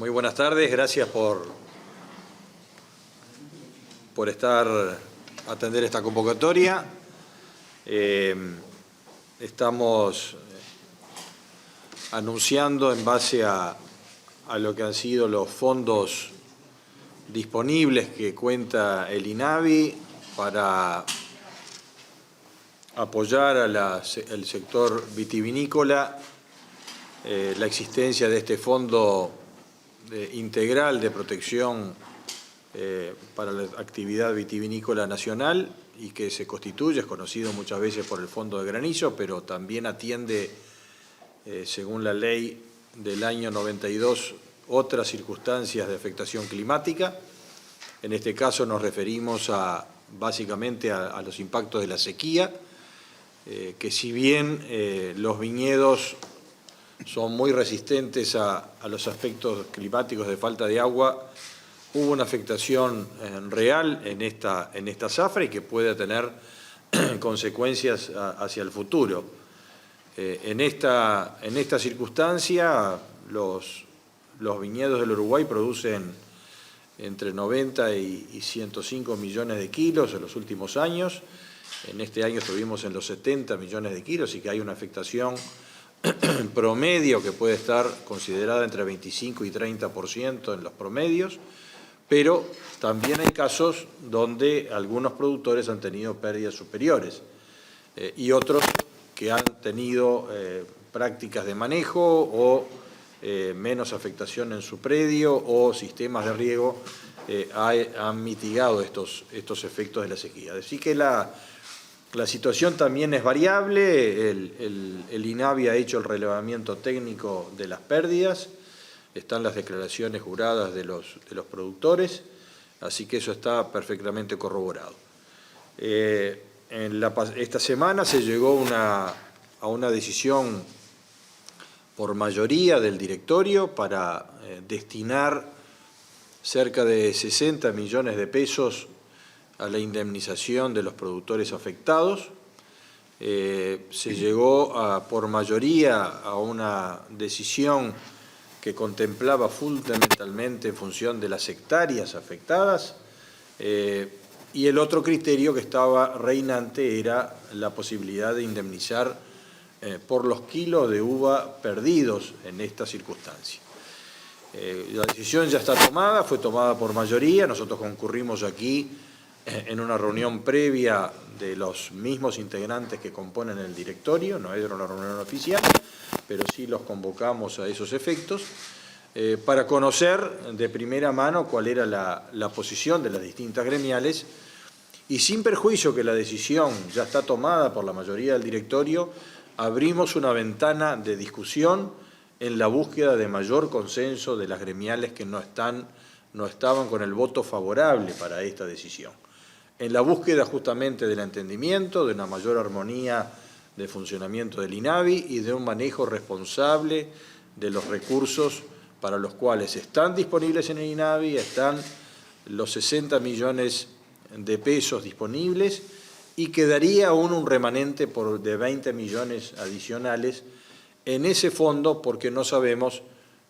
Muy buenas tardes, gracias por atender esta convocatoria. Estamos anunciando en base a lo que han sido los fondos disponibles que cuenta el INAVI para apoyar al sector vitivinícola, la existencia de este fondo integral de protección para la actividad vitivinícola nacional y que se constituye, es conocido muchas veces por el Fondo de Granizo, pero también atiende, según la ley del año 92, otras circunstancias de afectación climática. En este caso nos referimos básicamente a los impactos de la sequía, que si bien los viñedos son muy resistentes a los aspectos climáticos de falta de agua, hubo una afectación real en esta zafra y que puede tener consecuencias hacia el futuro. En esta circunstancia, los viñedos del Uruguay producen entre 90 y 105 millones de kilos en los últimos años. En este año estuvimos en los 70 millones de kilos y que hay una afectación promedio que puede estar considerada entre 25 y 30% en los promedios, pero también hay casos donde algunos productores han tenido pérdidas superiores y otros que han tenido prácticas de manejo o menos afectación en su predio o sistemas de riego han mitigado estos efectos de la sequía. Así que la situación también es variable. El INAVI ha hecho el relevamiento técnico de las pérdidas, están las declaraciones juradas de los productores, así que eso está perfectamente corroborado. Esta semana se llegó a una decisión por mayoría del directorio para destinar cerca de 60 millones de pesos a la indemnización de los productores afectados. Se llegó por mayoría a una decisión que contemplaba fundamentalmente en función de las hectáreas afectadas, y el otro criterio que estaba reinante era la posibilidad de indemnizar por los kilos de uva perdidos en esta circunstancia. La decisión ya está tomada, fue tomada por mayoría, nosotros concurrimos aquí en una reunión previa de los mismos integrantes que componen el directorio, no era una reunión oficial, pero sí los convocamos a esos efectos, para conocer de primera mano cuál era la posición de las distintas gremiales y sin perjuicio que la decisión ya está tomada por la mayoría del directorio, abrimos una ventana de discusión en la búsqueda de mayor consenso de las gremiales que no estaban con el voto favorable para esta decisión. En la búsqueda justamente del entendimiento, de una mayor armonía de funcionamiento del INAVI y de un manejo responsable de los recursos para los cuales están disponibles en el INAVI, están los 60 millones de pesos disponibles y quedaría aún un remanente de 20 millones adicionales en ese fondo porque no sabemos,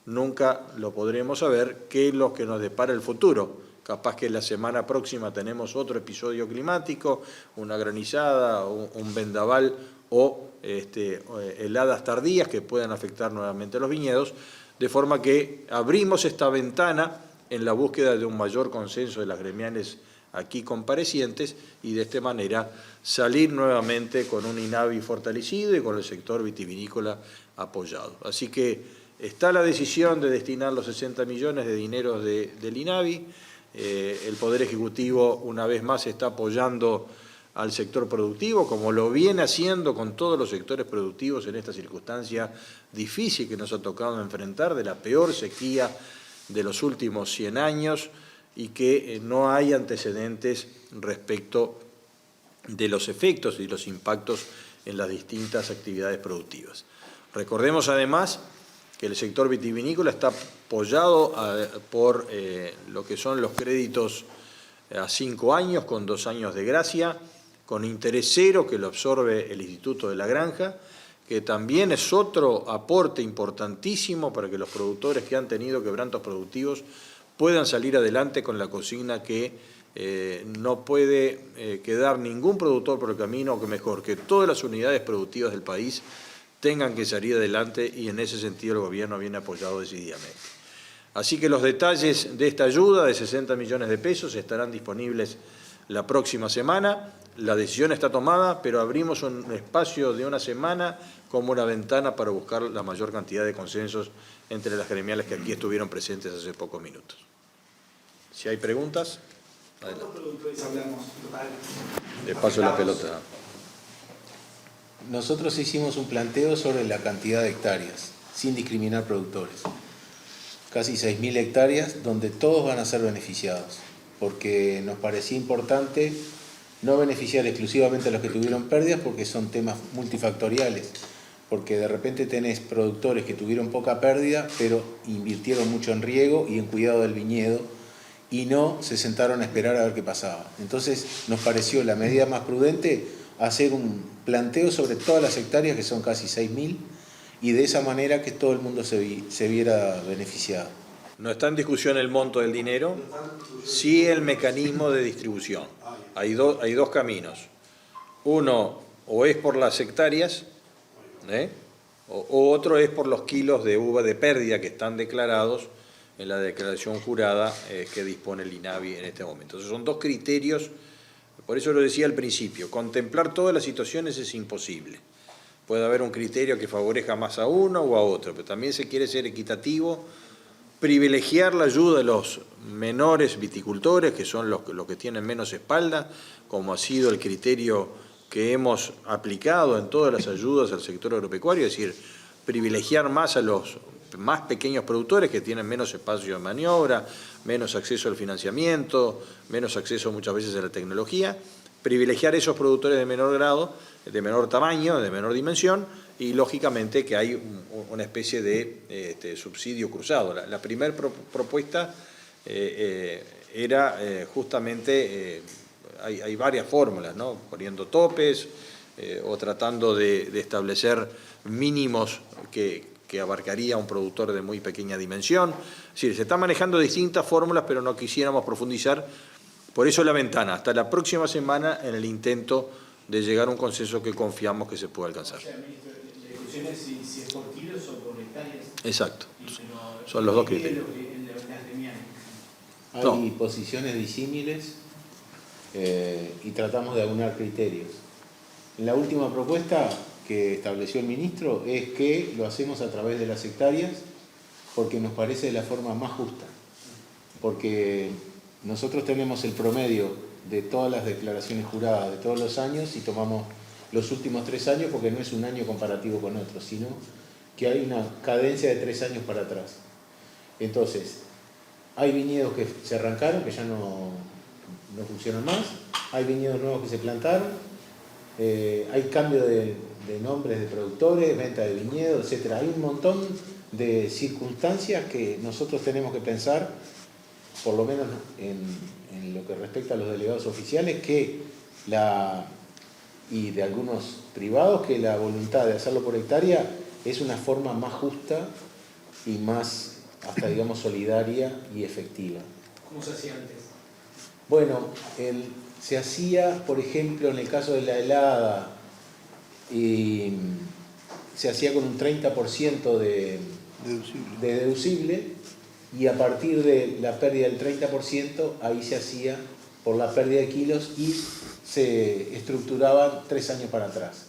nunca lo podremos saber, qué es lo que nos depara el futuro. Capaz que la semana próxima tenemos otro episodio climático, una granizada, un vendaval o heladas tardías que puedan afectar nuevamente a los viñedos, de forma que abrimos esta ventana en la búsqueda de un mayor consenso de las gremiales aquí comparecientes y de esta manera salir nuevamente con un INAVI fortalecido y con el sector vitivinícola apoyado. Así que está la decisión de destinar los 60 millones de dinero del INAVI. El Poder Ejecutivo una vez más está apoyando al sector productivo, como lo viene haciendo con todos los sectores productivos en esta circunstancia difícil que nos ha tocado enfrentar, de la peor sequía de los últimos 100 años y que no hay antecedentes respecto de los efectos y los impactos en las distintas actividades productivas. Recordemos además que el sector vitivinícola está apoyado por lo que son los créditos a 5 años, con 2 años de gracia, con interés cero que lo absorbe el Instituto de la Granja, que también es otro aporte importantísimo para que los productores que han tenido quebrantos productivos puedan salir adelante con la consigna que no puede quedar ningún productor por el camino, o que mejor, que todas las unidades productivas del país tengan que salir adelante, y en ese sentido el gobierno viene apoyado decididamente. Así que los detalles de esta ayuda de 60 millones de pesos estarán disponibles la próxima semana. La decisión está tomada, pero abrimos un espacio de una semana como una ventana para buscar la mayor cantidad de consensos entre las gremiales que aquí estuvieron presentes hace pocos minutos. Si hay preguntas, adelante. ¿Cuántos productores hablamos total? Le paso la pelota. Nosotros hicimos un planteo sobre la cantidad de hectáreas, sin discriminar productores. Casi 6.000 hectáreas donde todos van a ser beneficiados, porque nos parecía importante no beneficiar exclusivamente a los que tuvieron pérdidas, porque son temas multifactoriales, porque de repente tenés productores que tuvieron poca pérdida, pero invirtieron mucho en riego y en cuidado del viñedo, y no se sentaron a esperar a ver qué pasaba. Entonces nos pareció la medida más prudente hacer un planteo sobre todas las hectáreas, que son casi 6.000, y de esa manera que todo el mundo se viera beneficiado. No está en discusión el monto del dinero, sí el mecanismo de distribución. Hay dos caminos. Uno, o es por las hectáreas, o otro es por los kilos de uva de pérdida que están declarados en la declaración jurada que dispone el INAVI en este momento. Entonces son dos criterios. Por eso lo decía al principio, contemplar todas las situaciones es imposible. Puede haber un criterio que favorezca más a uno o a otro, pero también se quiere ser equitativo, privilegiar la ayuda de los menores viticultores, que son los que tienen menos espalda, como ha sido el criterio que hemos aplicado en todas las ayudas al sector agropecuario, es decir, privilegiar más a los más pequeños productores que tienen menos espacio de maniobra, menos acceso al financiamiento, menos acceso muchas veces a la tecnología, privilegiar esos productores de menor grado, de menor tamaño, de menor dimensión, y lógicamente que hay una especie de subsidio cruzado. La primera propuesta era justamente, hay varias fórmulas, ¿no? Poniendo topes o tratando de establecer mínimos que abarcaría a un productor de muy pequeña dimensión. Es decir, se están manejando distintas fórmulas, pero no quisiéramos profundizar. Por eso la ventana, hasta la próxima semana, en el intento de llegar a un consenso que confiamos que se pueda alcanzar. O sea, ministro, la discusión es si es por kilos o por hectáreas. Exacto. Son los dos criterios. Hay posiciones disímiles y tratamos de aunar criterios. En la última propuesta que estableció el ministro es que lo hacemos a través de las hectáreas, porque nos parece la forma más justa, porque nosotros tenemos el promedio de todas las declaraciones juradas de todos los años y tomamos los últimos 3 años, porque no es un año comparativo con otro, sino que hay una cadencia de 3 años para atrás. Entonces, hay viñedos que se arrancaron, que ya no funcionan más, hay viñedos nuevos que se plantaron, hay cambio de nombres de productores, venta de viñedos, etc. Hay un montón de circunstancias que nosotros tenemos que pensar, por lo menos en lo que respecta a los delegados oficiales, y de algunos privados, que la voluntad de hacerlo por hectárea es una forma más justa y más, hasta digamos, solidaria y efectiva. ¿Cómo se hacía antes? Bueno, se hacía, por ejemplo, en el caso de la helada, se hacía con un 30% de deducible, y a partir de la pérdida del 30%, ahí se hacía por la pérdida de kilos y se estructuraban 3 años para atrás.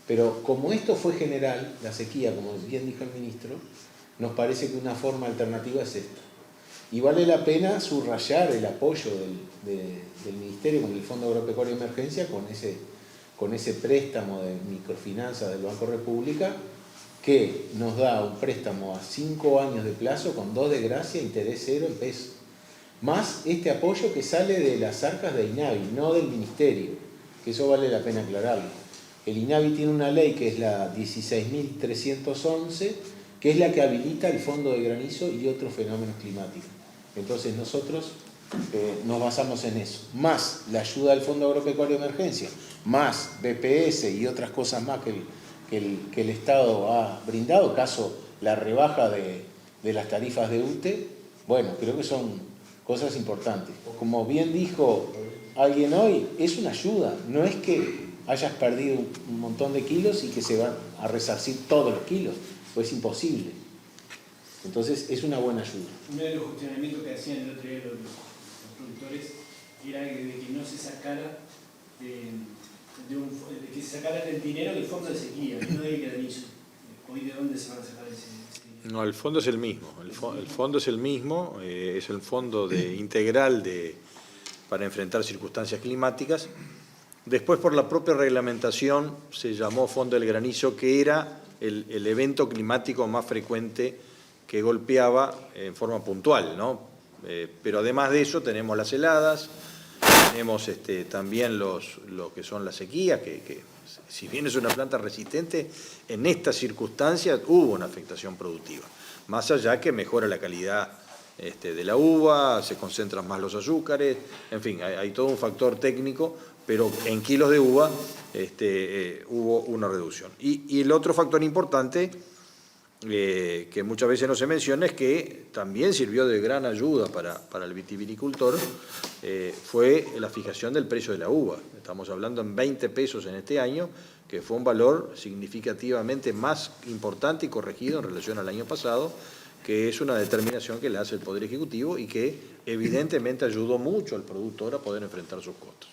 Pero como esto fue general, la sequía, como bien dijo el ministro, nos parece que una forma alternativa es esta. Y vale la pena subrayar el apoyo del Ministerio con el Fondo Agropecuario de Emergencia, con ese préstamo de microfinanzas del Banco República, que nos da un préstamo a 5 años de plazo con 2 de gracia, interés 0 en pesos. Más este apoyo que sale de las arcas de INAVI, no del Ministerio, que eso vale la pena aclararlo. El INAVI tiene una ley que es la 16.311, que es la que habilita el fondo de granizo y otros fenómenos climáticos. Entonces nosotros nos basamos en eso, más la ayuda del Fondo Agropecuario de Emergencia, más BPS y otras cosas más que que el Estado ha brindado, caso la rebaja de las tarifas de UTE, bueno, creo que son cosas importantes. Como bien dijo alguien hoy, es una ayuda, no es que hayas perdido un montón de kilos y que se van a resarcir todos los kilos, pues es imposible. Entonces es una buena ayuda. Uno de los cuestionamientos que hacían el otro día los productores era de que no se sacara que se sacara el dinero del fondo de sequía, no del granizo. Hoy, ¿de dónde se van a sacar ese dinero? No, el fondo es el mismo. El fondo es el mismo, es el fondo integral para enfrentar circunstancias climáticas. Después, por la propia reglamentación, se llamó Fondo del Granizo, que era el evento climático más frecuente que golpeaba en forma puntual, ¿no? Pero además de eso tenemos las heladas, tenemos también lo que son las sequías, que si bien es una planta resistente, en estas circunstancias hubo una afectación productiva. Más allá que mejora la calidad de la uva, se concentran más los azúcares, en fin, hay todo un factor técnico, pero en kilos de uva hubo una reducción. Y el otro factor importante, que muchas veces no se menciona, es que también sirvió de gran ayuda para el vitivinicultor, fue la fijación del precio de la uva. Estamos hablando en 20 pesos en este año, que fue un valor significativamente más importante y corregido en relación al año pasado, que es una determinación que le hace el Poder Ejecutivo y que evidentemente ayudó mucho al productor a poder enfrentar sus costos.